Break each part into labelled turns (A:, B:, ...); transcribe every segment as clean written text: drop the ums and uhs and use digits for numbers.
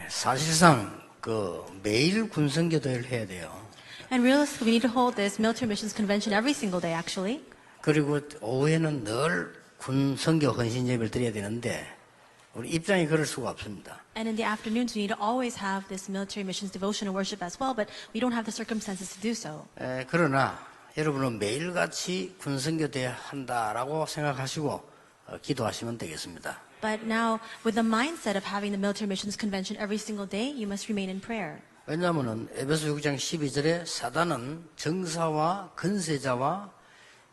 A: 사실상 매일 군선교대회를 해야 돼요.
B: And realistically, we need to hold this military missions convention every single day, actually.
A: 그리고 오후에는 늘 군선교 헌신 예배를 드려야 되는데 우리 입장이 그럴 수가 없습니다.
B: And in the afternoons, we need to always have this military missions devotion and worship as well, but we don't have the circumstances to do so.
A: 그러나 여러분은 매일같이 군선교대회 한다라고 생각하시고 기도하시면 되겠습니다.
B: But now, with the mindset of having the military missions convention every single day, you must remain in prayer.
A: 왜냐하면 에베소 6장 12절에 사단은 정사와 건세자와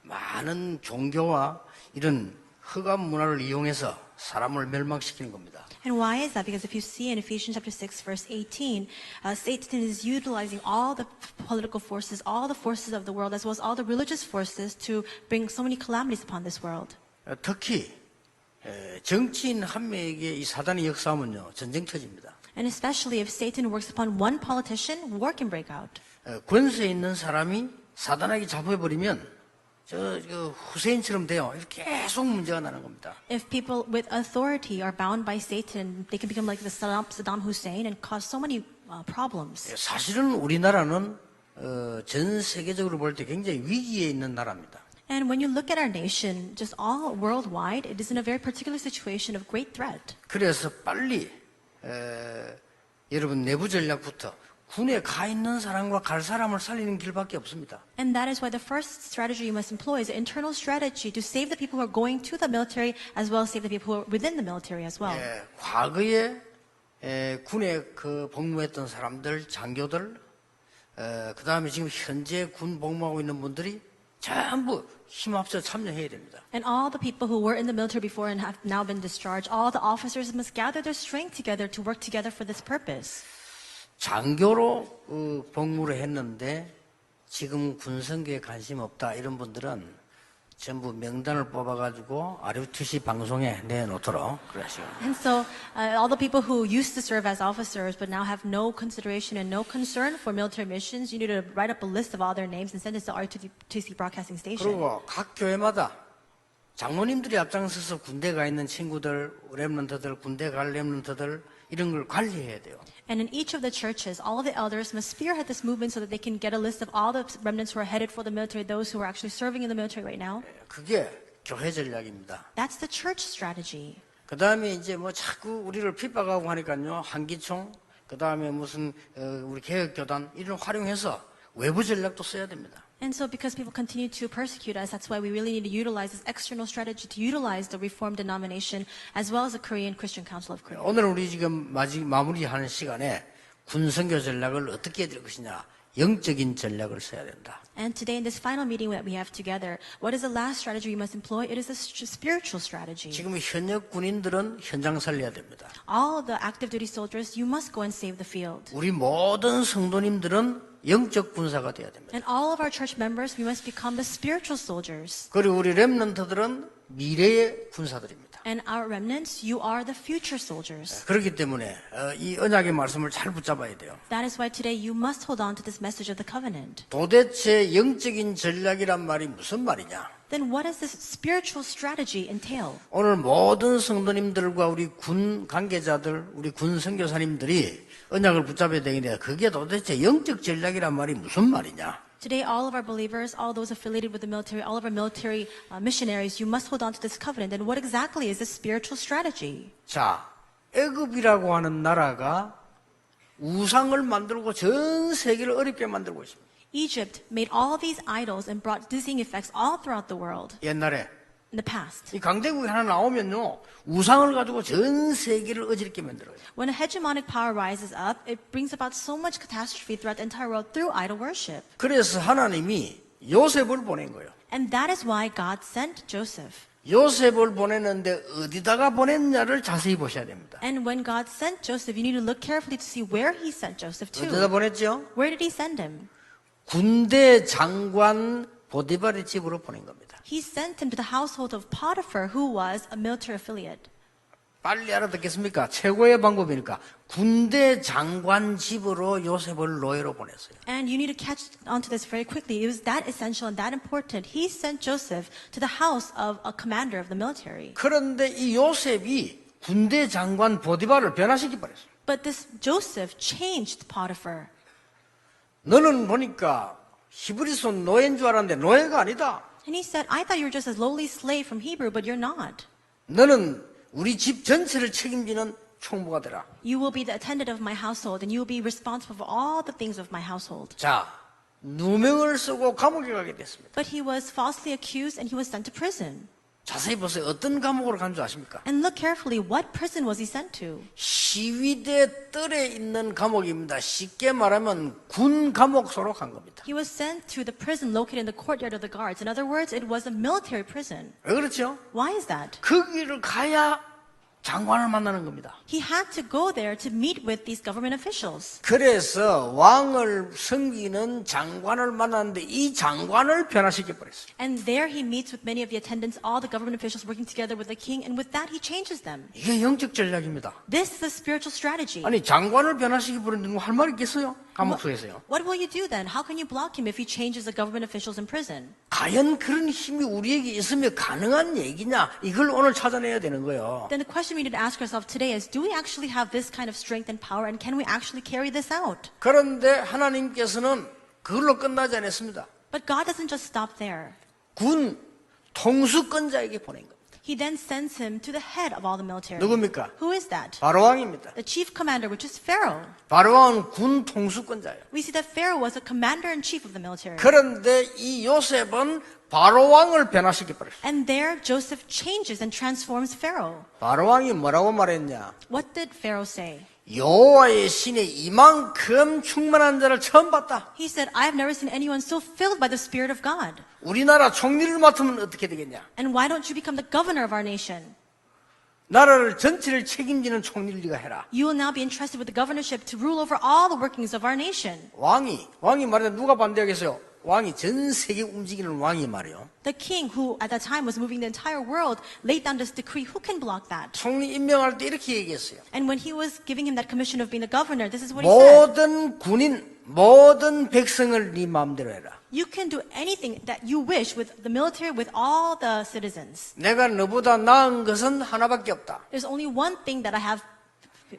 A: 많은 종교와 이런 흑암 문화를 이용해서 사람을 멸망시키는 겁니다.
B: And why is that? Because if you see in Ephesians chapter 6, verse 18, Satan is utilizing all the political forces, all the forces of the world, as well as all the religious forces to bring so many calamities upon this world.
A: 특히 정치인 한 명에게 이 사단의 역사하면요 전쟁 터집니다.
B: And especially if Satan works upon one politician, war can break out.
A: 권세 있는 사람이 사단에게 잡혀버리면 후세인처럼 돼요. 이렇게 계속 문제가 나는 겁니다.
B: If people with authority are bound by Satan, they can become like the Saddam Hussein and cause so many problems.
A: 사실은 우리나라는 전 세계적으로 볼 때 굉장히 위기에 있는 나라입니다.
B: And when you look at our nation, just all worldwide, it is in a very particular situation of great threat.
A: 그래서 빨리 여러분 내부 전략부터 군에 가 있는 사람과 갈 사람을 살리는 길밖에 없습니다.
B: And that is why the first strategy you must employ is an internal strategy to save the people who are going to the military as well as save the people who are within the military as well.
A: 과거에 군에 복무했던 사람들, 장교들, 그 다음에 지금 현재 군 복무하고 있는 분들이 전부 힘합쳐 참여해야 됩니다.
B: And all the people who were in the military before and have now been discharged, all the officers must gather their strength together to work together for this purpose.
A: 장교로 복무를 했는데 지금 군선교에 관심 없다 이런 분들은 전부 명단을 뽑아가지고 RUTC 방송에 내놓도록 그러시고.
B: And so all the people who used to serve as officers but now have no consideration and no concern for military missions, you need to write up a list of all their names and send it to RUTC broadcasting station.
A: 그리고 각 교회마다 장로님들이 앞장서서 군대 가 있는 친구들, 렘넌트들, 군대 갈 렘넌트들 이런 걸 관리해야 돼요.
B: And in each of the churches, all of the elders must spearhead this movement so that they can get a list of all the remnants who are headed for the military, those who are actually serving in the military right now.
A: 그게 교회 전략입니다.
B: That's the church strategy.
A: 그 다음에 이제 자꾸 우리를 핍박하고 하니까요, 한기총, 그 다음에 무슨 우리 개혁교단 이런 활용해서 외부 전략도 써야 됩니다.
B: And so because people continue to persecute us, that's why we really need to utilize this external strategy to utilize the Reformed denomination as well as the Korean Christian Council of Korea.
A: 오늘 우리 지금 마무리하는 시간에 군선교 전략을 어떻게 해야 될 것이냐, 영적인 전략을 써야 된다.
B: And today in this final meeting that we have together, what is the last strategy we must employ? It is a spiritual strategy.
A: 지금 현역 군인들은 현장 살려야 됩니다.
B: All the active duty soldiers, you must go and save the field.
A: 우리 모든 성도님들은 영적 군사가 돼야 됩니다.
B: And all of our church members, we must become the spiritual soldiers.
A: 그리고 우리 렘넌트들은 미래의 군사들입니다.
B: And our remnants, you are the future soldiers.
A: 그렇기 때문에 이 언약의 말씀을 잘 붙잡아야 돼요.
B: That is why today you must hold on to this message of the covenant.
A: 도대체 영적인 전략이란 말이 무슨 말이냐?
B: Then what does this spiritual strategy entail?
A: 오늘 모든 성도님들과 우리 군 관계자들, 우리 군 선교사님들이 언약을 붙잡아야 되는데 그게 도대체 영적 전략이란 말이 무슨 말이냐?
B: Today, all of our believers, all those affiliated with the military, all of our military missionaries, you must hold on to this covenant. And what exactly is this spiritual strategy?
A: 자, 애굽이라고 하는 나라가 우상을 만들고 전 세계를 어렵게 만들고 있습니다.
B: Egypt made all these idols and brought dizzying effects all throughout the world
A: 옛날에
B: in the past.
A: 이 강대국이 하나 나오면요, 우상을 가지고 전 세계를 어지럽게 만들어요.
B: When a hegemonic power rises up, it brings about so much catastrophe throughout the entire world through idol worship.
A: 그래서 하나님이 요셉을 보낸 거예요.
B: And that is why God sent Joseph.
A: 요셉을 보냈는데 어디다가 보냈냐를 자세히 보셔야 됩니다.
B: And when God sent Joseph, you need to look carefully to see where he sent Joseph
A: 어디다
B: to.
A: 보냈죠?
B: Where did he send him?
A: 군대 장관 보디발의 집으로 보낸 겁니다.
B: He sent him to the household of Potiphar, who was a military affiliate.
A: 빨리 알아듣겠습니까? 최고의 방법이니까 군대 장관 집으로 요셉을 노예로 보냈어요.
B: And you need to catch onto this very quickly. It was that essential and that important. He sent Joseph to the house of a commander of the military.
A: 그런데 이 요셉이 군대 장관 보디발을 변화시켜 버렸어요.
B: But this Joseph changed Potiphar.
A: 너는 보니까 히브리서 노예인 줄 알았는데 노예가 아니다.
B: And he said, I thought you were just a lowly slave from Hebrew, but you're not.
A: 너는 우리 집 전체를 책임지는 총무가 되라.
B: You will be the attendant of my household, and you will be responsible for all the things of my household.
A: 자, 누명을 쓰고 감옥에 가게 됐습니다.
B: But he was falsely accused, and he was sent to prison.
A: 자세히 보세요. 어떤 감옥으로 간 줄 아십니까?
B: And look carefully, what prison was he sent to?
A: 시위대 뜰에 있는 감옥입니다. 쉽게 말하면 군 감옥소로 간 겁니다.
B: He was sent to the prison located in the courtyard of the guards. In other words, it was a military prison.
A: 왜 그렇죠?
B: Why is that?
A: 거기를 가야 장관을 만나는 겁니다.
B: He had to go there to meet with these government officials.
A: 그래서 왕을 섬기는 장관을 만났는데 이 장관을 변화시켜 버렸어요.
B: And there he meets with many of the attendants, all the government officials working together with the king, and with that he changes them.
A: 이게 영적 전략입니다.
B: This is a spiritual strategy.
A: 아니 장관을 변화시켜 버리는데 할 말 있겠어요? 감옥소에서요.
B: What will you do then? How can you block him if he changes the government officials in prison?
A: 과연 그런 힘이 우리에게 있으면 가능한 얘기냐? 이걸 오늘 찾아내야 되는 거예요.
B: Then the question we need to ask ourselves today is, do we actually have this kind of strength and power, and can we actually carry this out?
A: 그런데 하나님께서는 그걸로 끝나지 않았습니다.
B: But God doesn't just stop there.
A: 군 통수권자에게 보낸 겁니다.
B: He then sends him to the head of all the military.
A: 누굽니까?
B: Who is that?
A: 바로왕입니다.
B: The chief commander, which is Pharaoh.
A: 바로왕은 군 통수권자예요.
B: We see that Pharaoh was a commander-in-chief of the military.
A: 그런데 이 요셉은 바로왕을 변화시켜 버렸어요.
B: And there Joseph changes and transforms Pharaoh.
A: 바로왕이 뭐라고 말했냐?
B: What did Pharaoh say?
A: 여호와의 신에 이만큼 충만한 자를 처음 봤다.
B: He said, I have never seen anyone so filled by the Spirit of God.
A: 우리나라 총리를 맡으면 어떻게 되겠냐?
B: And why don't you become the governor of our nation?
A: 나라를 전체를 책임지는 총리를 네가 해라.
B: You will now be entrusted with the governorship to rule over all the workings of our nation.
A: 왕이 말하는데 누가 반대하겠어요? 왕이 전 세계 움직이는 왕이 말이요.
B: The king, who at that time was moving the entire world, laid down this decree. Who can block that?
A: 총리 임명할 때 이렇게 얘기했어요.
B: And when he was giving him that commission of being the governor, this is what he said.
A: 모든 군인, 모든 백성을 네 마음대로 해라.
B: You can do anything that you wish with the military, with all the citizens.
A: 내가 너보다 나은 것은 하나밖에 없다.
B: There's only one thing that I have,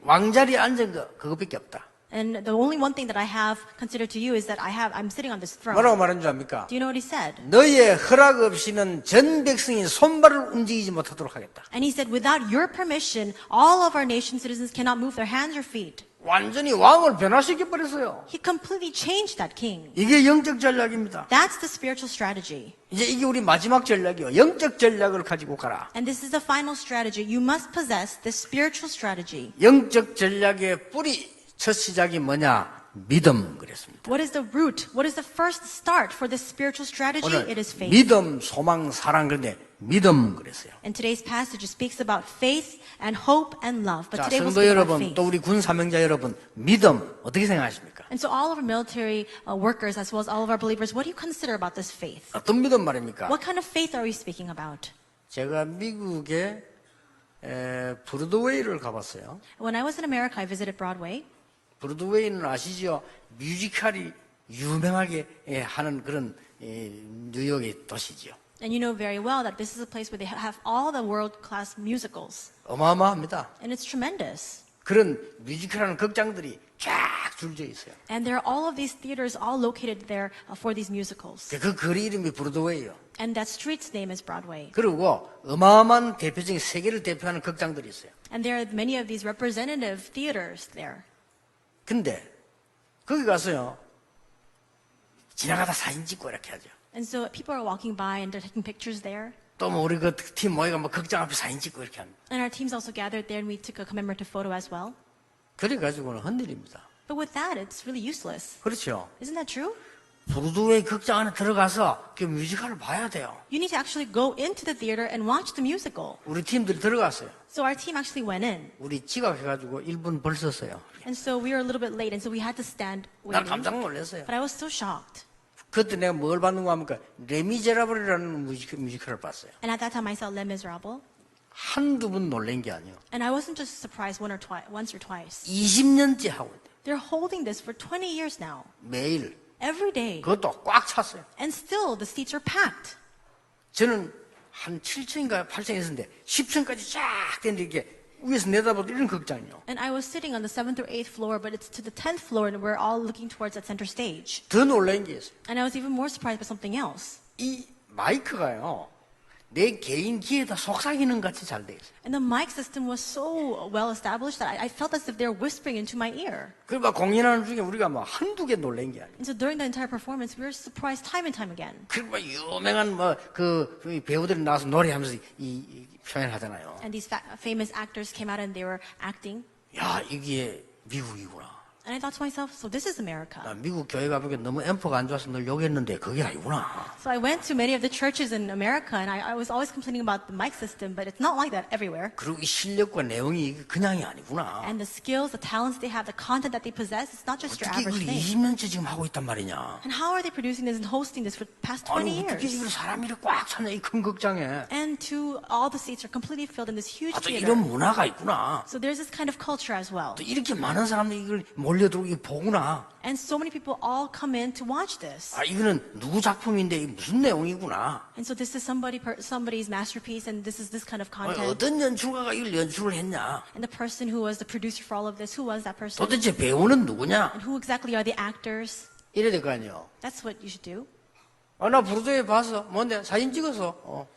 A: 왕자리에 앉은 거 그것밖에 없다.
B: and the only one thing that I have considered to you is that I'm sitting on this throne.
A: 뭐라고 말한 줄 압니까?
B: Do you know what he said?
A: 너의 허락 없이는 전 백성이 손발을 움직이지 못하도록 하겠다.
B: And he said, without your permission, all of our nation citizens cannot move their hands or feet.
A: 완전히 왕을 변화시켜 버렸어요.
B: He completely changed that king.
A: 이게 영적 전략입니다.
B: That's the spiritual strategy.
A: 이제 이게 우리 마지막 전략이요. 영적 전략을 가지고 가라.
B: And this is the final strategy. You must possess this spiritual strategy.
A: 영적 전략의 뿌리 첫 시작이 뭐냐? 믿음 그랬습니다.
B: What is the root? What is the first start for this spiritual strategy?
A: 오늘
B: It is faith.
A: 믿음, 소망, 사랑 그런데 믿음 그랬어요.
B: And today's passage speaks about faith and hope and love. But
A: 자,
B: today we'll
A: 성도
B: speak about
A: 여러분,
B: faith.
A: 또 우리 군 사명자 여러분, 믿음 어떻게 생각하십니까?
B: And so all of our military workers, as well as all of our believers, what do you consider about this faith?
A: 어떤 믿음 말입니까?
B: What kind of faith are we speaking about?
A: 제가 미국에 브로드웨이를 가봤어요.
B: When I was in America, I visited Broadway.
A: 브로드웨이는 아시죠? 뮤지컬이 유명하게 하는 그런 뉴욕의 도시죠.
B: And you know very well that this is a place where they have all the world-class musicals.
A: 어마어마합니다.
B: And it's tremendous.
A: 그런 뮤지컬하는 극장들이 쫙 줄져 있어요.
B: And there are all of these theaters all located there for these musicals.
A: 그 거리 이름이 브로드웨이예요.
B: And that street's name is Broadway.
A: 그리고 어마어마한 대표적인 세계를 대표하는 극장들이 있어요.
B: And there are many of these representative theaters there.
A: 근데 거기 가서요. 지나가다 사진 찍고 이렇게 하죠.
B: And so people are walking by and they're taking pictures there.
A: 또 뭐 우리 그 팀 모이가 뭐 극장 앞에 사진 찍고 이렇게 합니다.
B: And our teams also gathered there and we took a commemorative photo as well.
A: 그래가지고는 헛일입니다.
B: But with that, it's really useless.
A: 그렇죠.
B: Isn't that true?
A: 브로드웨이 극장 안에 들어가서 그 뮤지컬을 봐야 돼요.
B: You need to actually go into the theater and watch the musical.
A: 우리 팀들이 들어갔어요.
B: So our team actually went in.
A: 우리 지각해가지고 1분 벌 썼어요.
B: And so we were a little bit late and so we had to stand
A: 난
B: waiting.
A: 깜짝 놀랐어요.
B: But I was so shocked.
A: 그때 내가 뭘 봤는가 하니까 레미제라블이라는 뮤지컬을 봤어요.
B: And at that time I saw Les Miserables.
A: 한두 번 놀란 게 아니에요.
B: And I wasn't just surprised once or twice.
A: 20년째 하고 있대요.
B: They're holding this for 20 years now.
A: 매일.
B: Every day.
A: 그것도 꽉 찼어요.
B: And still the seats are packed.
A: 저는 한 7층인가 8층에 있었는데 10층까지 쫙 됐는데 이게 위에서 내다봐도 이런 극장이요.
B: And I was sitting on the 7th or 8th floor, but it's to the 10th floor, and we're all looking towards that center stage.
A: 더 놀란 게 있어요.
B: And I was even more surprised by something else.
A: 이 마이크가요, 내 개인 귀에다 속삭이는 같이 잘 돼 있어요.
B: And the mic system was so well established that I felt as if they were whispering into my ear.
A: 그리고 막 공연하는 중에 우리가 막 한두 개 놀란 게 아니에요.
B: And so during the entire performance, we were surprised time and time again.
A: 그리고 막 유명한 그 배우들이 나와서 노래하면서 이 표현하잖아요.
B: And these famous actors came out and they were acting.
A: 야, 이게 미국이구나.
B: And I thought to myself, so this is America.
A: 나 미국 교회 가보니까 너무 앰프가 안 좋아서 늘 욕했는데 그게 아니구나.
B: So I went to many of the churches in America, and I was always complaining about the mic system, but it's not like that everywhere.
A: 그리고 이 실력과 내용이 이게 그냥이 아니구나.
B: And the skills, the talents they have, the content that they possess, it's not just your
A: 어떻게
B: average
A: 이걸
B: thing.
A: 20년째 지금 하고 있단 말이냐.
B: And how are they producing this and hosting this for the past 20
A: 아니 어떻게
B: years?
A: 지금 사람이 이렇게 꽉 차냐 이 큰 극장에.
B: And all the seats are completely filled in this huge
A: 아, 또
B: theater.
A: 이런 문화가 있구나.
B: So there's this kind of culture as well.
A: 또 이렇게 많은 사람들이 이걸 몰려들고 이거 보구나.
B: And so many people all come in to watch this.
A: 아 이거는 누구 작품인데 이게 무슨 내용이구나.
B: And so this is somebody's masterpiece, and this is this kind of
A: 아니,
B: content.
A: 어떤 연출가가 이걸 연출을 했냐.
B: And the person who was the producer for all of this, who was that person?
A: 도대체 배우는 누구냐.
B: And who exactly are the actors?
A: 이래야 될 거 아니에요.
B: That's what you should do.
A: 아, 나 브로드웨이 봤어. 뭔데? 사진 찍어서.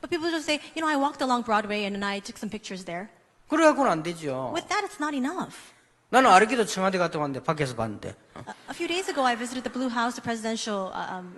B: But people just say, I walked along Broadway and I took some pictures there.
A: 그래갖고는 안 되죠.
B: With that, it's not enough.
A: 나는 아르키도 청와대 갔다 왔는데 밖에서 봤는데.
B: A few days ago, I visited the Blue House, the presidential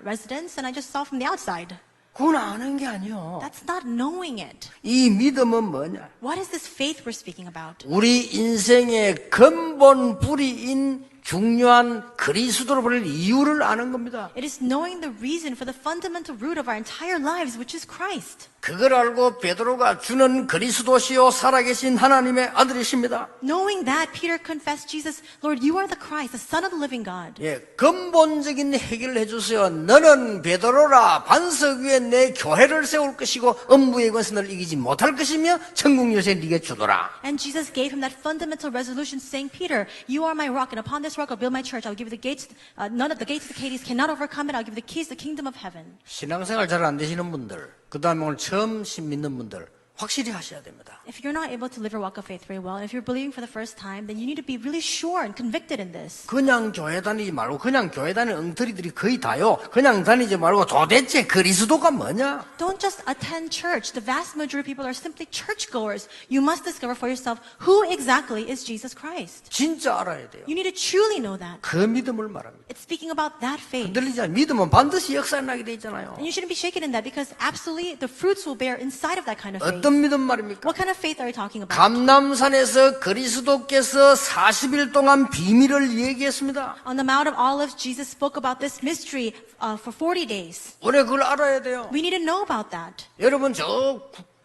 B: residence, and I just saw from the outside.
A: 그건 아는 게 아니요.
B: That's not knowing it.
A: 이 믿음은 뭐냐?
B: What is this faith we're speaking about?
A: 우리 인생의 근본 뿌리인 중요한 그리스도로 보낼 이유를 아는 겁니다.
B: It is knowing the reason for the fundamental root of our entire lives, which is Christ.
A: 그걸 알고 베드로가 주는 그리스도시요 살아계신 하나님의 아들이십니다.
B: Knowing that, Peter confessed, Jesus, Lord, you are the Christ, the Son of the living God.
A: 예, 근본적인 해결을 해주세요. 너는 베드로라 반석 위에 내 교회를 세울 것이고 음부의 권세를 이기지 못할 것이며 천국 열쇠 네게 주더라.
B: And Jesus gave him that fundamental resolution, saying, Peter, you are my rock, and upon this rock I'll build my church. I'll give you the gates, none of the gates of Hades cannot overcome it. I'll give you the keys to the kingdom of heaven.
A: 신앙생활 잘 안 되시는 분들, 그 다음에 오늘 처음 믿는 분들 확실히 하셔야 됩니다.
B: If you're not able to live your walk of faith very well, and if you're believing for the first time, then you need to be really sure and convicted in this.
A: 그냥 교회 다니지 말고 그냥 교회 다니는 엉터리들이 거의 다요. 그냥 다니지 말고 도대체 그리스도가 뭐냐?
B: Don't just attend church. The vast majority of people are simply churchgoers. You must discover for yourself who exactly is Jesus Christ.
A: 진짜 알아야 돼요.
B: You need to truly know that.
A: 그 믿음을 말합니다.
B: It's speaking about that faith.
A: 흔들리지 않아요. 믿음은 반드시 역사에 나게 돼 있잖아요.
B: And you shouldn't be shaken in that because absolutely the fruits will bear inside of that kind of faith.
A: 어떤 믿음 말입니까?
B: What kind of faith are you talking about?
A: 감남산에서 그리스도께서 40일 동안 비밀을 얘기했습니다.
B: On the Mount of Olives, Jesus spoke about this mystery for 40 days.
A: 우리 그걸 알아야 돼요.
B: We need to know about that.
A: 여러분 저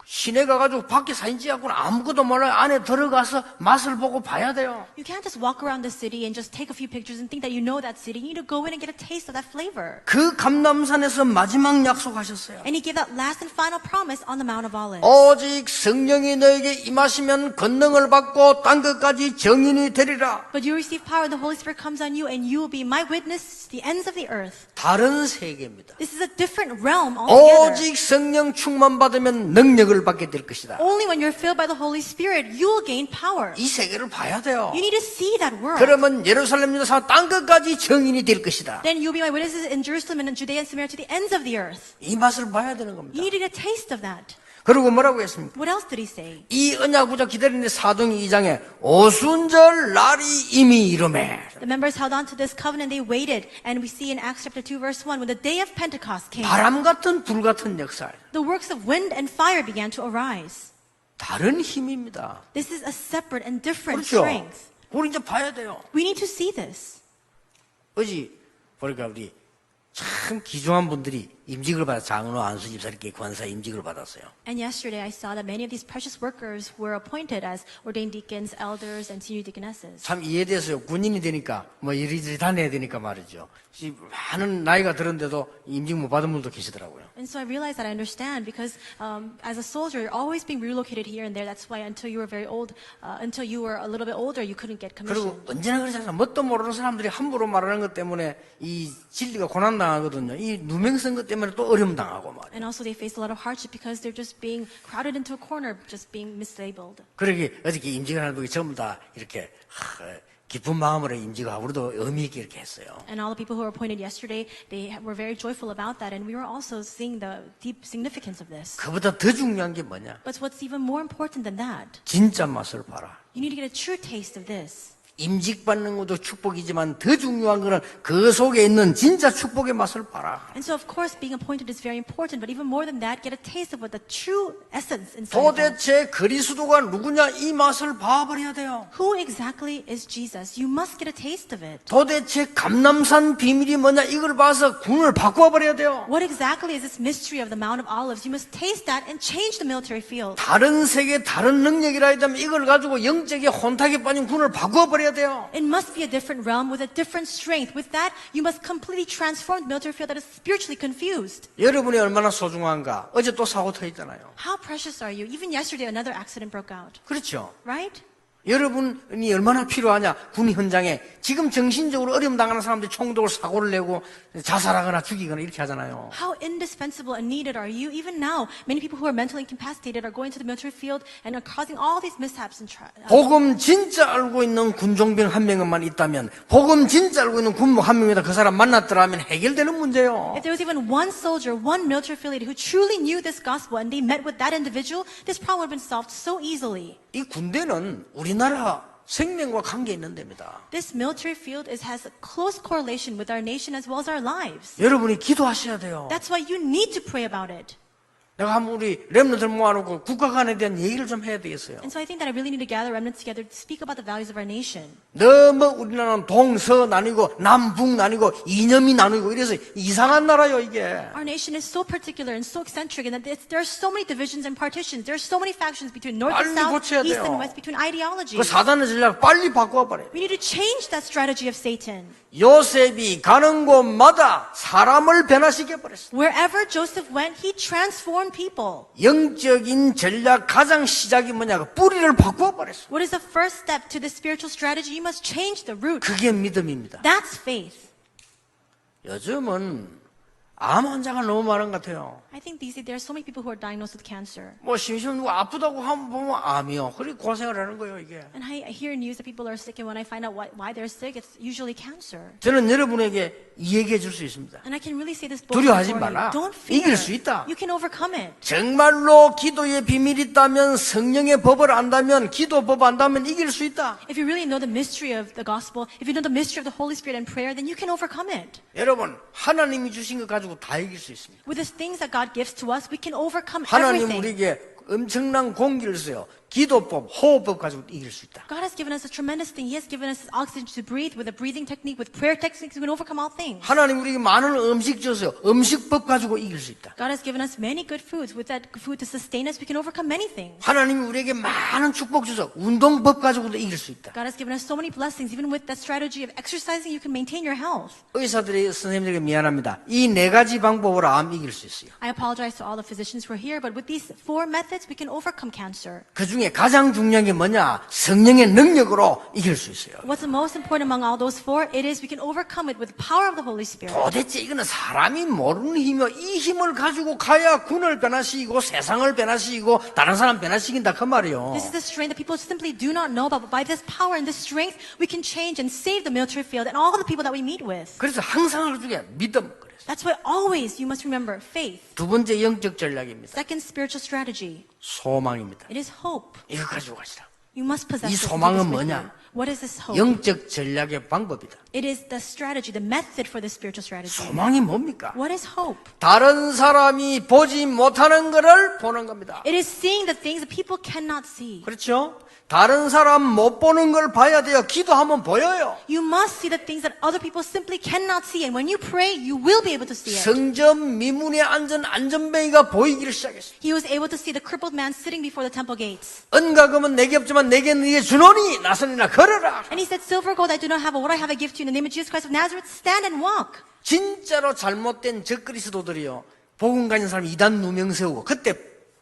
A: 시내 가가지고 밖에 사진 찍어갖고는 아무것도 몰라요. 안에 들어가서 맛을 보고 봐야 돼요.
B: You can't just walk around the city and just take a few pictures and think that you know that city. You need to go in and get a taste of that flavor.
A: 그 감남산에서 마지막 약속하셨어요.
B: And he gave that last and final promise on the Mount of Olives.
A: 오직 성령이 너에게 임하시면 권능을 받고 땅 끝까지 정인이 되리라.
B: But you receive power, the Holy Spirit comes on you, and you will be my witness to the ends of the earth.
A: 다른 세계입니다.
B: This is a different realm altogether.
A: 오직 성령 충만 받으면 능력을 받게 될 것이다.
B: Only when you're filled by the Holy Spirit, you will gain power.
A: 이 세계를 봐야 돼요.
B: You need to see that world.
A: 그러면 예루살렘 유다사 땅 끝까지 정인이 될 것이다.
B: Then you'll be my witnesses in Jerusalem and in Judea and Samaria to the ends of the earth.
A: 이 맛을 봐야 되는
B: You
A: 겁니다.
B: need to get a taste of that.
A: 그리고 뭐라고 했습니까?
B: What else did he say?
A: 이 언약 부자 기다리는데 사도행전 2장에 오순절 날이 이미 이르매.
B: The members held on to this covenant, they waited, and we see in Acts chapter 2 verse 1, when the day of Pentecost came,
A: 바람 같은 불 같은 역사.
B: the works of wind and fire began to arise.
A: 다른 힘입니다.
B: This is a separate and different
A: 그렇죠?
B: strength.
A: 우리 이제 봐야 돼요.
B: We need to see this.
A: 어제 보니까 우리 참 귀중한 분들이 임직을 받아 장로 안수 집사님께 권사 임직을 받았어요.
B: And yesterday I saw that many of these precious workers were appointed as ordained deacons, elders, and senior deaconesses.
A: 참 이해돼서요. 군인이 되니까 뭐 이리저리 다녀야 되니까 말이죠. 많은 나이가 들었는데도 임직 못 받은 분도 계시더라고요.
B: And so I realized that I understand because as a soldier, you're always being relocated here and there. That's why until you were very old, until you were a little bit older, you couldn't get commission.
A: 그리고 언제나 그러잖아요. 뭣도 모르는 사람들이 함부로 말하는 것 때문에 이 진리가 고난당하거든요. 이 누명성 것 때문에 때문에 또 어려움 당하고 말이에요.
B: And also they face a lot of hardship because they're just being crowded into a corner, just being mislabeled.
A: 그러게 어저께 임직하는 분이 전부 다 이렇게 기쁜 마음으로 임직하고 우리도 의미 있게 이렇게 했어요.
B: And all the people who were appointed yesterday, they were very joyful about that, and we were also seeing the deep significance of this.
A: 그보다 더 중요한 게 뭐냐?
B: But what's even more important than that,
A: 진짜 맛을 봐라.
B: you need to get a true taste of this.
A: 임직받는 것도 축복이지만 더 중요한 거는 그 속에 있는 진짜 축복의 맛을 봐라.
B: And so, of course, being appointed is very important, but even more than that, get a taste of what the true essence inside of it.
A: 도대체 그리스도가 누구냐 이 맛을 봐버려야 돼요.
B: Who exactly is Jesus? You must get a taste of it.
A: 도대체 감남산 비밀이 뭐냐 이걸 봐서 군을 바꿔버려야 돼요.
B: What exactly is this mystery of the Mount of Olives? You must taste that and change the military field.
A: 다른 세계 다른 능력이라 하면 이걸 가지고 영적에 혼탁에 빠진 군을 바꿔버려야 돼요.
B: It must be a different realm with a different strength. With that, you must completely transform the military field that is spiritually confused.
A: 여러분이 얼마나 소중한가. 어제 또 사고 터졌잖아요.
B: How precious are you? Even yesterday, another accident broke out.
A: 그렇죠.
B: Right?
A: 여러분이 얼마나 필요하냐. 군 현장에 지금 정신적으로 어려움 당하는 사람들이 총독을 사고를 내고 자살하거나 죽이거나 이렇게 하잖아요.
B: How indispensable and needed are you? Even now, many people who are mentally incapacitated are going to the military field and are causing all these mishaps and
A: 복음 진짜 알고 있는 군종병 한 명만 있다면 복음 진짜 알고 있는 군무 한 명이다 그 사람 만났더라면 해결되는 문제예요.
B: If there was even one soldier, one military affiliate who truly knew this gospel and they met with that individual, this problem would have been solved so easily.
A: 이 군대는 우리나라 생명과 관계 있는 데입니다.
B: This military field has a close correlation with our nation as well as our lives.
A: 여러분이 기도하셔야 돼요.
B: That's why you need to pray about it.
A: 내가 한번 우리 렘넌트들 모아놓고 국가관에 대한 얘기를 좀 해야 되겠어요.
B: And so I think that I really need to gather remnants together to speak about the values of our nation.
A: 너무 우리나라는 동서 나뉘고 남북 나뉘고 이념이 나뉘고 이래서 이상한 나라요 이게.
B: Our nation is so particular and so eccentric and that there are so many divisions and partitions. There are so many factions between north and
A: 빨리
B: south,
A: 고쳐야
B: east
A: 돼요.
B: and west, between ideologies.
A: 그 사단의 전략 빨리 바꿔버려요.
B: We need to change that strategy of Satan.
A: 요셉이 가는 곳마다 사람을 변화시켜 버렸어요.
B: Wherever Joseph went, he transformed people.
A: 영적인 전략 가장 시작이 뭐냐? 그 뿌리를 바꿔버렸어요.
B: What is the first step to the spiritual strategy? You must change the root.
A: 그게 믿음입니다.
B: That's faith.
A: 요즘은 암 환자가 너무 많은 것 같아요.
B: I think these days there are so many people who are diagnosed with cancer.
A: 뭐 심심한 누가 아프다고 하면 보면 암이요. 그렇게 고생을 하는 거예요 이게.
B: And I hear news that people are sick, and when I find out why they're sick, it's usually cancer.
A: 저는 여러분에게 얘기해 줄 수 있습니다.
B: And I can really say this boldly
A: 두려워하지
B: before you.
A: 마라.
B: Don't fear.
A: 이길 수 있다.
B: You can overcome it.
A: 정말로 기도의 비밀이 있다면 성령의 법을 안다면 기도 법 안다면 이길 수 있다.
B: If you really know the mystery of the gospel, if you know the mystery of the Holy Spirit and prayer, then you can overcome it.
A: 여러분 하나님이 주신 것 가지고 다 이길 수 있습니다.
B: With the things that God gives to us, we can overcome
A: 하나님
B: everything.
A: 우리에게 엄청난 공기를 써요. 기도법, 호흡법 가지고 이길 수 있다.
B: God has given us a tremendous thing. He has given us oxygen to breathe. With a breathing technique, with prayer techniques, we can overcome all things.
A: 하나님 우리에게 많은 음식 줬어요. 음식법 가지고 이길 수 있다.
B: God has given us many good foods. With that food to sustain us, we can overcome many things.
A: 하나님이 우리에게 많은 축복 주셔서 운동법 가지고도 이길 수 있다.
B: God has given us so many blessings. Even with that strategy of exercising, you can maintain your health.
A: 의사들이 선생님들에게 미안합니다. 이 네 가지 방법으로 암 이길 수 있어요.
B: I apologize to all the physicians who are here, but with these 4 methods, we can overcome cancer.
A: 그 중에 가장 중요한 게 뭐냐? 성령의 능력으로 이길 수 있어요.
B: What's the most important among all those 4? It is we can overcome it with the power of the Holy Spirit.
A: 도대체 이거는 사람이 모르는 힘이요. 이 힘을 가지고 가야 군을 변화시키고 세상을 변화시키고 다른 사람 변화시킨다 그 말이에요.
B: This is the strength that people simply do not know about. But by this power and this strength, we can change and save the military field and all the people that we meet with.
A: 그래서 항상 그 중에 믿음 그래서
B: That's why always you must remember faith.
A: 두 번째 영적 전략입니다.
B: Second spiritual strategy.
A: 소망입니다.
B: It is hope.
A: 이거 가지고 가시라.
B: You must possess
A: 이
B: this.
A: 소망은
B: Take this with
A: 뭐냐?
B: you. What is this hope?
A: 영적 전략의 방법이다.
B: It is the strategy, the method for the spiritual strategy.
A: 소망이 뭡니까?
B: What is hope?
A: 다른 사람이 보지 못하는 것을 보는 겁니다.
B: It is seeing the things that people cannot see.
A: 그렇죠? 다른 사람 못 보는 걸 봐야 돼요. 기도하면 보여요.
B: You must see the things that other people simply cannot see. And when you pray, you will be able to see it.
A: 성전 미문에 앉은 안전뱅이가 보이기를 시작했어요.
B: He was able to see the crippled man sitting before the temple gates.
A: 은가금은 내게 없지만 내게 네게 주노니 나서리나 걸어라.
B: And he said, silver, gold I do not have, but what I have I give to you. In the name of Jesus Christ of Nazareth, stand and walk.
A: 진짜로 잘못된 적그리스도들이요. 복음 가진 사람 이단 누명 세우고 그때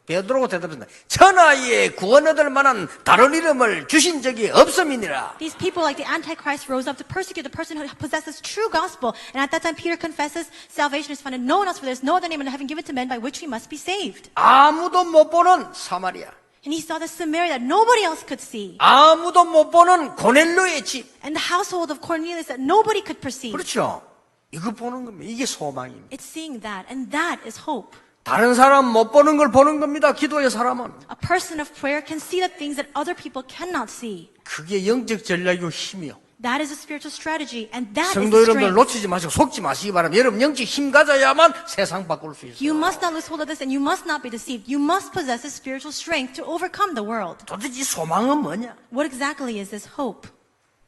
A: 베드로가 대답했다. 천하에 구원 얻을 만한 다른 이름을 주신 적이 없음이니라.
B: These people, like the Antichrist, rose up to persecute the person who possesses true gospel. And at that time, Peter confesses, salvation is found in no one else, for there is no other name in heaven given to men by which we must be saved.
A: 아무도 못 보는 사마리아.
B: And he saw the Samaria that nobody else could see.
A: 아무도 못 보는 고넬료의 집.
B: And the household of Cornelius that nobody could perceive.
A: 그렇죠. 이거 보는 겁니다. 이게 소망입니다.
B: It's seeing that, and that is hope.
A: 다른 사람 못 보는 걸 보는 겁니다. 기도의 사람은.
B: A person of prayer can see the things that other people cannot see.
A: 그게 영적 전략이고 힘이요.
B: That is a spiritual strategy, and that is
A: 성도 여러분들
B: strength.
A: 놓치지 마시고 속지 마시기 바랍니다. 여러분 영적 힘 가져야만 세상 바꿀 수 있어요.
B: You must not lose hold of this, and you must not be deceived. You must possess this spiritual strength to overcome the world.
A: 도대체 이 소망은 뭐냐?
B: What exactly is this hope?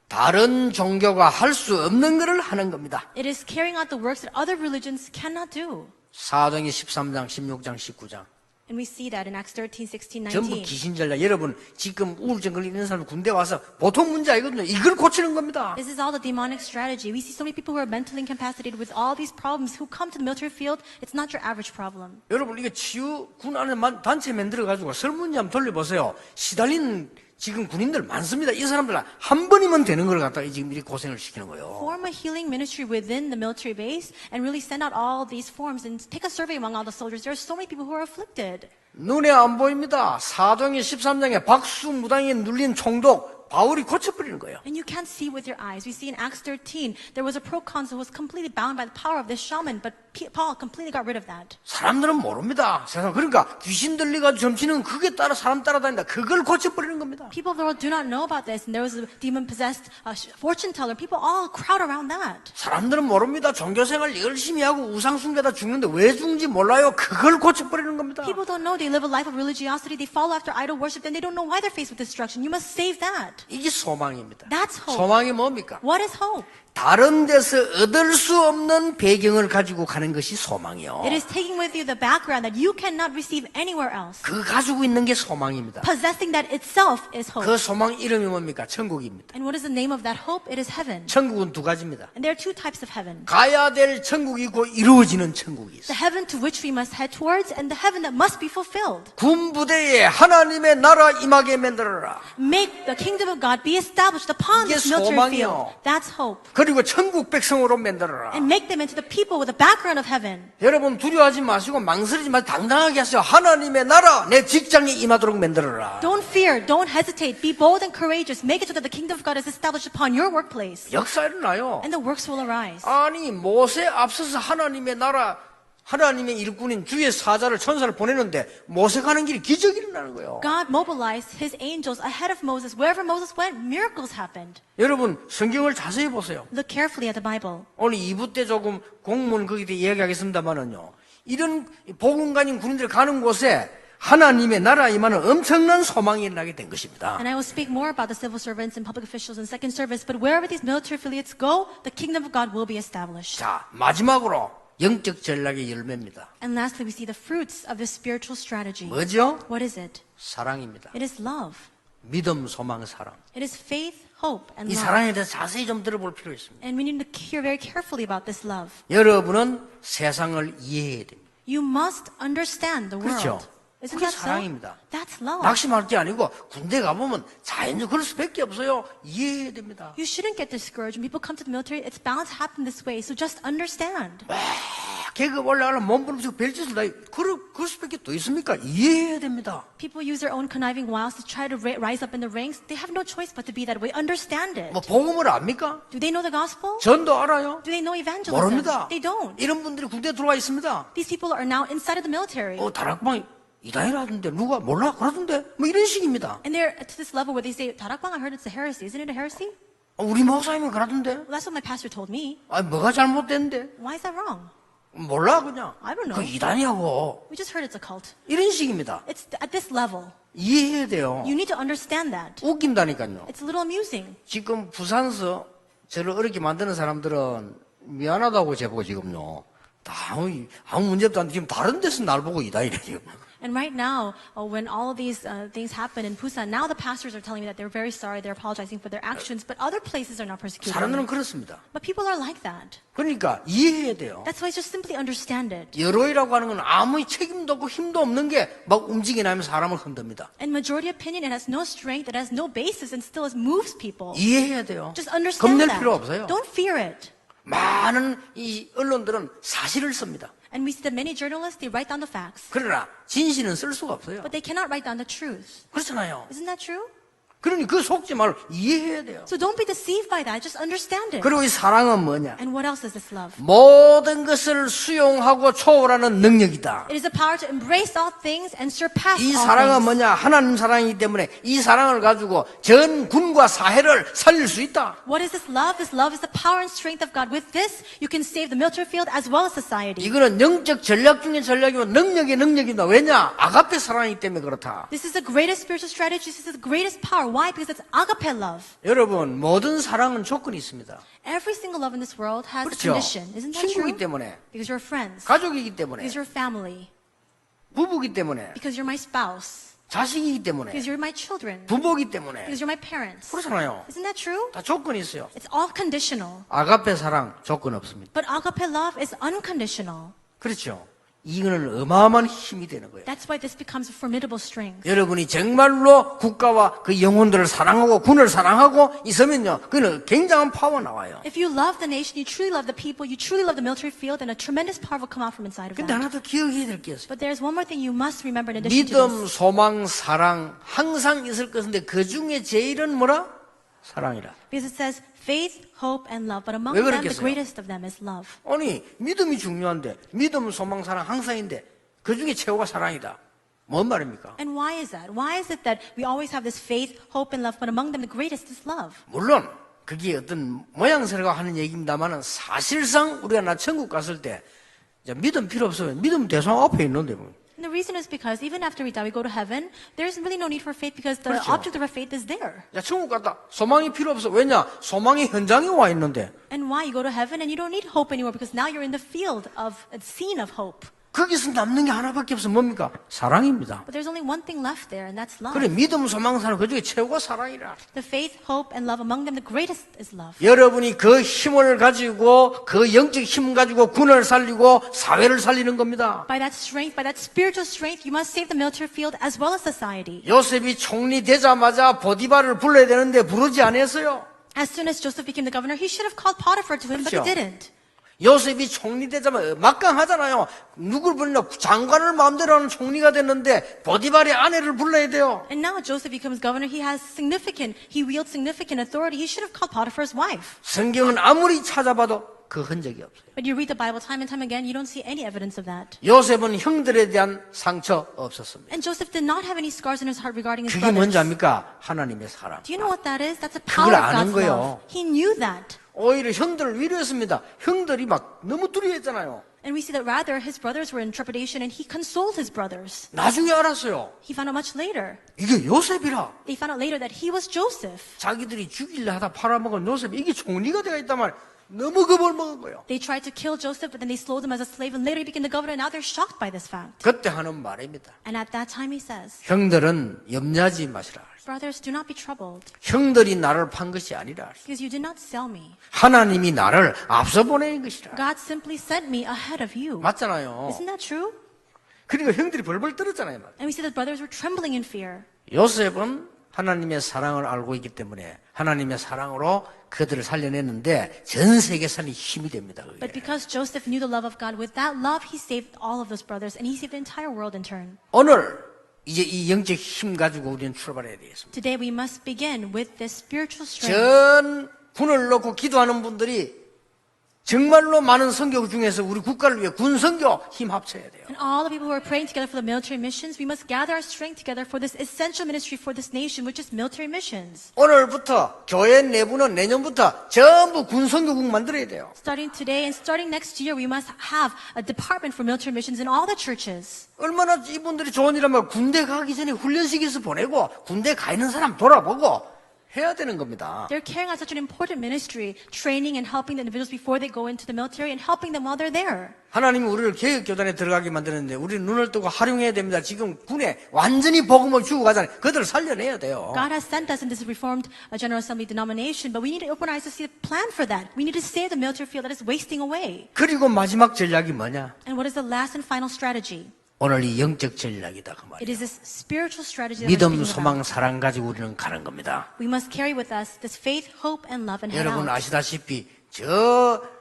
A: 다른 종교가 할 수 없는 것을 하는 겁니다.
B: It is carrying out the works that other religions cannot do.
A: 사도행전 13장, 16장, 19장.
B: And we see that in Acts 13, 16,
A: 전부
B: 19.
A: 귀신 전략. 여러분 지금 우울증 걸리는 사람 군대 와서 보통 문제 아니거든요. 이걸 고치는 겁니다.
B: This is all the demonic strategy. We see so many people who are mentally incapacitated with all these problems who come to the military field. It's not your average problem.
A: 여러분 이게 치유 군 안에 단체 만들어 가지고 설문지 한번 돌려보세요. 시달리는 지금 군인들 많습니다. 이 사람들 한 번이면 되는 걸 갖다가 지금 이렇게 고생을 시키는 거예요.
B: Form a healing ministry within the military base and really send out all these forms and take a survey among all the soldiers. There are so many people who are afflicted.
A: 눈에 안 보입니다. 사도행전 13장에 박수 무당에 눌린 총독 바울이 고쳐버리는 거예요.
B: And you can't see with your eyes. We see in Acts 13, there was a proconsul who was completely bound by the power of this shaman, but Paul completely got rid of that.
A: 사람들은 모릅니다. 세상 그러니까 귀신 들리가지고 점치는 그게 따라 사람 따라다닌다. 그걸 고쳐버리는 겁니다.
B: People of the world do not know about this, and there was a demon-possessed fortune teller. People all crowd around that.
A: 사람들은 모릅니다. 종교생활 열심히 하고 우상숭배다 죽는데 왜 죽는지 몰라요. 그걸 고쳐버리는 겁니다.
B: People don't know. They live a life of religiosity. They follow after idol worship, and they don't know why they're faced with destruction. You must save that.
A: 이게 소망입니다.
B: That's hope.
A: 소망이 뭡니까?
B: What is hope?
A: 다른 데서 얻을 수 없는 배경을 가지고 가는 것이 소망이요.
B: It is taking with you the background that you cannot receive anywhere else.
A: 그 가지고 있는 게 소망입니다.
B: Possessing that itself is hope.
A: 그 소망 이름이 뭡니까? 천국입니다.
B: And what is the name of that hope? It is heaven.
A: 천국은 두 가지입니다.
B: And there are two types of heaven.
A: 가야 될 천국이 있고 이루어지는 천국이 있어요.
B: The heaven to which we must head towards and the heaven that must be fulfilled.
A: 군부대에 하나님의 나라 임하게 만들어라.
B: Make the kingdom of God be established upon
A: 이게
B: this military field.
A: 소망이요.
B: That's hope.
A: 그리고 천국 백성으로 만들어라.
B: And make them into the people with the background of heaven.
A: 여러분 두려워하지 마시고 망설이지 마시고 당당하게 하세요. 하나님의 나라 내 직장에 임하도록 만들어라.
B: Don't fear, don't hesitate, be bold and courageous. Make it so that the kingdom of God is established upon your workplace.
A: 역사 일어나요.
B: And the works will arise.
A: 아니 모세 앞서서 하나님의 나라 하나님의 일꾼인 주의 사자를 천사를 보내는데 모세가 가는 길이 기적이 일어나는 거예요.
B: God mobilized his angels ahead of Moses. Wherever Moses went, miracles happened.
A: 여러분 성경을 자세히 보세요.
B: Look carefully at the Bible.
A: 오늘 2부 때 조금 공문 거기에 대해 이야기하겠습니다만은요. 이런 복음가진 군인들 가는 곳에 하나님의 나라 임하는 엄청난 소망이 일어나게 된 것입니다.
B: And I will speak more about the civil servants and public officials in second service, but wherever these military affiliates go, the kingdom of God will be established.
A: 자, 마지막으로 영적 전략의 열매입니다.
B: And lastly, we see the fruits of this spiritual strategy.
A: 뭐죠?
B: What is it?
A: 사랑입니다.
B: It is love.
A: 믿음, 소망, 사랑.
B: It is faith, hope, and
A: 이
B: love.
A: 사랑에 대해서 자세히 좀 들어볼 필요 있습니다.
B: And we need to hear very carefully about this love.
A: 여러분은 세상을 이해해야 됩니다.
B: You must understand the world.
A: 그렇죠.
B: Isn't
A: 그게
B: that so?
A: 사랑입니다.
B: That's love.
A: 낙심할 게 아니고 군대 가보면 자연적으로 그럴 수밖에 없어요. 이해해야 됩니다.
B: You shouldn't get discouraged. When people come to the military, it's bound to happen this way. So just understand.
A: 계급 올라가면 몸부림치고 별짓을 다 그럴 수밖에 또 있습니까? 이해해야 됩니다.
B: People use their own conniving wiles to try to rise up in the ranks. They have no choice but to be that way. Understand it.
A: 뭐 복음을 압니까?
B: Do they know the gospel?
A: 전도 알아요?
B: Do they know evangelism?
A: 모릅니다.
B: They don't.
A: 이런 분들이 군대에 들어와 있습니다.
B: These people are now inside of the military.
A: 다락방 이단이라던데 누가 몰라 그러던데 뭐 이런 식입니다.
B: And they're to this level where they say, 다락방, I heard it's a heresy. Isn't it a heresy?
A: 우리 목사님은 그러던데.
B: Well, that's what my pastor told me.
A: 뭐가 잘못됐는데?
B: Why is that wrong?
A: 몰라 그냥.
B: I don't know.
A: 그 이단이하고
B: We just heard it's a cult.
A: 이런 식입니다.
B: It's at this level.
A: 이해해야 돼요.
B: You need to understand that.
A: 웃긴다니까요.
B: It's a little amusing.
A: 지금 부산서 저를 어렵게 만드는 사람들은 미안하다고 제보고 지금요. 아무 문제도 안 돼. 지금 다른 데서 날 보고 이단이래 지금.
B: And right now, when all of these things happen in Busan, now the pastors are telling me that they're very sorry, they're apologizing for their actions, but other places are not persecuting
A: 사람들은
B: them.
A: 그렇습니다.
B: But people are like that.
A: 그러니까 이해해야 돼요.
B: That's why just simply understand it.
A: 여로이라고 하는 건 아무리 책임도 없고 힘도 없는 게 막 움직이나면 사람을 흔듭니다.
B: And majority opinion, it has no strength, it has no basis, and still it moves people.
A: 이해해야 돼요.
B: Just understand
A: 겁낼
B: that.
A: 필요 없어요.
B: Don't fear it.
A: 많은 이 언론들은 사실을 씁니다.
B: And we see that many journalists, they write down the facts,
A: 그러나 진실은 쓸 수가 없어요.
B: but they cannot write down the truth.
A: 그렇잖아요.
B: Isn't that true?
A: 그러니 그 속지 말고 이해해야 돼요.
B: So don't be deceived by that. Just understand it.
A: 그리고 이 사랑은 뭐냐?
B: And what else is this love?
A: 모든 것을 수용하고 초월하는 능력이다.
B: It is the power to embrace all things and surpass
A: 이
B: all
A: 사랑은
B: things.
A: 뭐냐? 하나님 사랑이기 때문에 이 사랑을 가지고 전 군과 사회를 살릴 수 있다.
B: What is this love? This love is the power and strength of God. With this, you can save the military field as well as society.
A: 이거는 영적 전략 중에 전략이고 능력의 능력이다. 왜냐? 아가페 사랑이기 때문에 그렇다.
B: This is the greatest spiritual strategy. This is the greatest power. Why? Because it's agape love.
A: 여러분, 모든 사랑은 조건이 있습니다.
B: Every single love in this world has a
A: 그렇죠?
B: condition. Isn't that true?
A: 친구이기 때문에,
B: Because you're friends.
A: 가족이기 때문에,
B: Because you're family.
A: 부부이기 때문에,
B: Because you're my spouse.
A: 자식이기 때문에,
B: Because you're my children.
A: 부모이기 때문에.
B: Because you're my parents.
A: 그렇잖아요.
B: Isn't that true?
A: 다 조건이 있어요.
B: It's all conditional.
A: 아가페 사랑 조건 없습니다.
B: But agape love is unconditional.
A: 그렇죠. 이거는 어마어마한 힘이 되는 거예요.
B: That's why this becomes a formidable strength.
A: 여러분이 정말로 국가와 그 영혼들을 사랑하고 군을 사랑하고 있으면요, 그는 굉장한 파워 나와요.
B: If you love the nation, you truly love the people, you truly love the military field, and a tremendous power will come out from inside of
A: 근데
B: that.
A: 하나 더 기억해야 될 게 있어요.
B: But there's one more thing you must remember in addition to this.
A: 믿음, 소망, 사랑 항상 있을 것인데 그 중에 제일은 뭐라? 사랑이라.
B: Because it says faith, hope, and love. But among
A: 왜
B: them, the
A: 그렇겠어요?
B: greatest of them is love.
A: 아니 믿음이 중요한데 믿음, 소망, 사랑 항상인데 그 중에 최고가 사랑이다. 뭔 말입니까?
B: And why is that? Why is it that we always have this faith, hope, and love, but among them the greatest is love?
A: 물론 그게 어떤 모양새가 하는 얘기입니다만은 사실상 우리가 나 천국 갔을 때 이제 믿음 필요 없어요. 믿음 대상 앞에 있는데 뭐.
B: And the reason is because even after we die, we go to heaven, there's really no need for faith because the
A: 그렇죠.
B: object of our faith is there.
A: 야, 천국 갔다 소망이 필요 없어. 왜냐? 소망이 현장에 와 있는데
B: And why? You go to heaven and you don't need hope anymore because now you're in the field of a scene of hope.
A: 거기서 남는 게 하나밖에 없어. 뭡니까? 사랑입니다.
B: But there's only one thing left there, and that's love.
A: 그래 믿음, 소망, 사랑 그 중에 최고가 사랑이라.
B: The faith, hope, and love among them, the greatest is love.
A: 여러분이 그 힘을 가지고 그 영적 힘 가지고 군을 살리고 사회를 살리는 겁니다.
B: By that strength, by that spiritual strength, you must save the military field as well as society.
A: 요셉이 총리 되자마자 보디발을 불러야 되는데 부르지 않았어요.
B: As soon as Joseph became the governor, he should have called Potiphar to him, but he
A: 그렇죠.
B: didn't.
A: 요셉이 총리 되자마자 막강하잖아요. 누굴 불러 장관을 마음대로 하는 총리가 됐는데 보디발의 아내를 불러야 돼요.
B: And now Joseph becomes governor, he wields significant authority. He should have called Potiphar's wife.
A: 성경은 아무리 찾아봐도 그 흔적이 없어요.
B: But you read the Bible time and time again, you don't see any evidence of that.
A: 요셉은 형들에 대한 상처 없었습니다.
B: And Joseph did not have any scars in his heart regarding his
A: 그게 뭔지
B: brothers.
A: 압니까? 하나님의 사랑.
B: Do you know what that is? That's a power
A: 그걸
B: of
A: 아는
B: God's
A: 거예요.
B: love. He knew that.
A: 오히려 형들을 위로했습니다. 형들이 막 너무 두려워했잖아요.
B: And we see that rather his brothers were in trepidation and he consoled his brothers.
A: 나중에 알았어요.
B: He found out much later.
A: 이게 요셉이라.
B: They found out later that he was Joseph.
A: 자기들이 죽일래 하다 팔아먹은 요셉 이게 총리가 되어 있단 말 너무 겁을 먹은 거예요.
B: They tried to kill Joseph, but then they sold him as a slave, and later he became the governor, and now they're shocked by this fact.
A: 그때 하는 말입니다.
B: And at that time he says,
A: 형들은 염려하지 마시라.
B: brothers, do not be troubled,
A: 형들이 나를 판 것이 아니라
B: because you did not sell me.
A: 하나님이 나를 앞서 보낸 것이라.
B: God simply sent me ahead of you.
A: 맞잖아요.
B: Isn't that true?
A: 그러니까 형들이 벌벌 떨었잖아요.
B: And we see that brothers were trembling in fear.
A: 요셉은 하나님의 사랑을 알고 있기 때문에 하나님의 사랑으로 그들을 살려냈는데 전 세계산이 힘이 됩니다. 그게.
B: But because Joseph knew the love of God, with that love he saved all of those brothers, and he saved the entire world in turn.
A: 오늘 이제 이 영적 힘 가지고 우리는 출발해야 되겠습니다.
B: Today we must begin with this spiritual strength.
A: 전 군을 놓고 기도하는 분들이 정말로 많은 선교 중에서 우리 국가를 위해 군 선교 힘 합쳐야 돼요.
B: And all the people who are praying together for the military missions, we must gather our strength together for this essential ministry for this nation, which is military missions.
A: 오늘부터 교회 내부는 내년부터 전부 군 선교국 만들어야 돼요.
B: Starting today and starting next year, we must have a department for military missions in all the churches.
A: 얼마나 이분들이 좋은 일하면 군대 가기 전에 훈련식에서 보내고 군대 가 있는 사람 돌아보고 해야 되는 겁니다.
B: They're carrying out such an important ministry, training and helping the individuals before they go into the military and helping them while they're there.
A: 하나님이 우리를 개혁교단에 들어가게 만드는데 우리는 눈을 뜨고 활용해야 됩니다. 지금 군에 완전히 복음을 주고 가잖아요. 그들을 살려내야 돼요.
B: God has sent us in this Reformed General Assembly denomination, but we need to open our eyes to see the plan for that. We need to save the military field that is wasting away.
A: 그리고 마지막 전략이 뭐냐?
B: And what is the last and final strategy?
A: 오늘 이 영적 전략이다 그
B: It
A: 말이에요.
B: is this spiritual strategy that we're
A: 믿음,
B: speaking
A: 소망,
B: about.
A: 사랑 가지고 우리는 가는 겁니다.
B: We must carry with us this faith, hope, and love and head
A: 여러분
B: out.
A: 아시다시피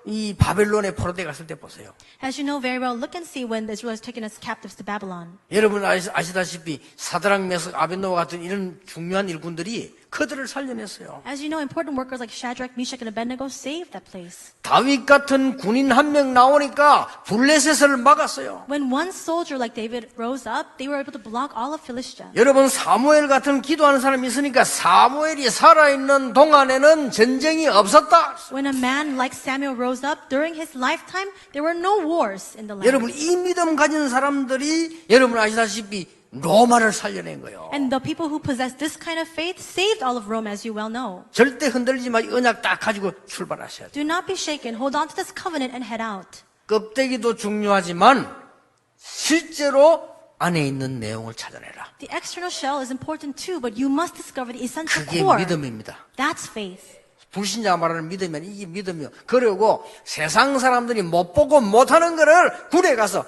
A: 이 바벨론에 포로돼 갔을 때 보세요.
B: As you know very well, look and see when the Israelites taken as captives to Babylon.
A: 여러분 아시다시피 사드락, 메삭, 아벤노와 같은 이런 중요한 일꾼들이 그들을 살려냈어요.
B: As you know, important workers like Shadrach, Meshach, and Abednego saved that place.
A: 다윗 같은 군인 한 명 나오니까 블레셋을 막았어요.
B: When one soldier like David rose up, they were able to block all of Philistia.
A: 여러분 사무엘 같은 기도하는 사람이 있으니까 사무엘이 살아있는 동안에는 전쟁이 없었다.
B: When a man like Samuel rose up, during his lifetime, there were no wars in the land.
A: 여러분 이 믿음 가진 사람들이 여러분 아시다시피 로마를 살려낸 거예요.
B: And the people who possessed this kind of faith saved all of Rome, as you well know.
A: 절대 흔들리지 마. 언약 딱 가지고 출발하셔야 돼요.
B: Do not be shaken. Hold on to this covenant and head out.
A: 껍데기도 중요하지만 실제로 안에 있는 내용을 찾아내라.
B: The external shell is important too, but you must discover the essential
A: 그게
B: core.
A: 믿음입니다.
B: That's faith.
A: 불신자가 말하는 믿음이면 이게 믿음이요. 그리고 세상 사람들이 못 보고 못하는 거를 군에 가서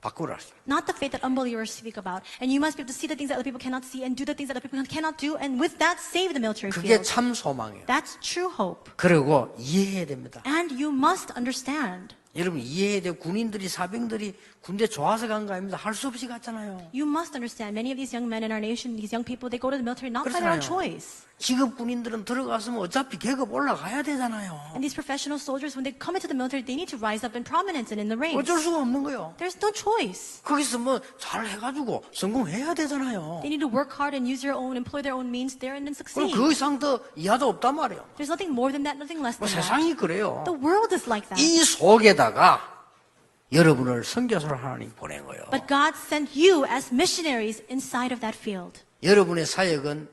A: 바꾸라.
B: Not the faith that unbelievers speak about. And you must be able to see the things that other people cannot see and do the things that other people cannot do. And with that, save the military
A: 그게
B: field.
A: 참 소망이에요.
B: That's true hope.
A: 그리고 이해해야 됩니다.
B: And you must understand.
A: 여러분 이해해야 돼요. 군인들이 사병들이 군대 좋아서 간 거 아닙니다. 할 수 없이 갔잖아요.
B: You must understand. Many of these young men in our nation, these young people, they go to the military not by their own
A: 그렇잖아요.
B: choice.
A: 직업 군인들은 들어갔으면 어차피 계급 올라가야 되잖아요.
B: And these professional soldiers, when they come into the military, they need to rise up in prominence and in the ranks.
A: 어쩔 수가 없는 거예요.
B: There's no choice.
A: 거기서 뭐 잘 해가지고 성공해야 되잖아요.
B: They need to work hard and use their own, employ their own means there and then
A: 그럼
B: succeed.
A: 그 이상 더 이하도 없단 말이에요.
B: There's nothing more than that, nothing less
A: 뭐
B: than that.
A: 세상이 그래요.
B: The world is like that.
A: 이 속에다가 여러분을 선교사로 하나님 보낸 거예요.
B: But God sent you as missionaries inside of that field.
A: 여러분의 사역은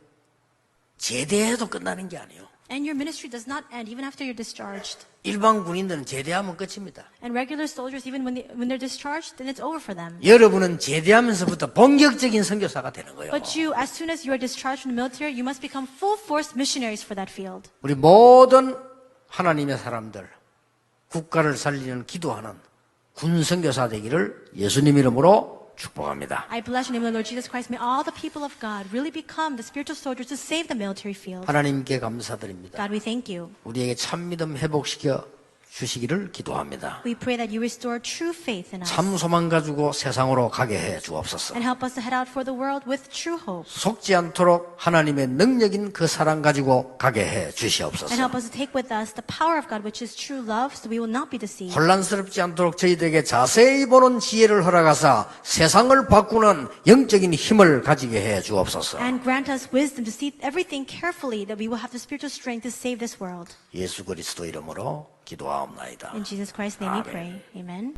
A: 제대해도 끝나는 게 아니에요.
B: And your ministry does not end even after you're discharged.
A: 일반 군인들은 제대하면 끝입니다.
B: And regular soldiers, even when they're discharged, then it's over for them.
A: 여러분은 제대하면서부터 본격적인 선교사가 되는 거예요.
B: But you, as soon as you are discharged from the military, you must become full-force missionaries for that field.
A: 우리 모든 하나님의 사람들, 국가를 살리는 기도하는 군 선교사 되기를 예수님 이름으로 축복합니다.
B: I bless your name, Lord Jesus Christ. May all the people of God really become the spiritual soldiers to save the military field.
A: 하나님께 감사드립니다.
B: God, we thank you.
A: 우리에게 참 믿음 회복시켜 주시기를 기도합니다.
B: We pray that you restore true faith in us
A: 참 소망 가지고 세상으로 가게 해 주옵소서.
B: and help us to head out for the world with true hope.
A: 속지 않도록 하나님의 능력인 그 사랑 가지고 가게 해
B: And
A: 주시옵소서.
B: help us to take with us the power of God, which is true love, so we will not be deceived.
A: 혼란스럽지 않도록 저희들에게 자세히 보는 지혜를 허락하사 세상을 바꾸는 영적인 힘을 가지게 해 주옵소서.
B: And grant us wisdom to see everything carefully, that we will have the spiritual strength to save this world.
A: 예수 그리스도 이름으로 기도하옵나이다.
B: In Jesus Christ's name we
A: Amen.
B: pray. Amen.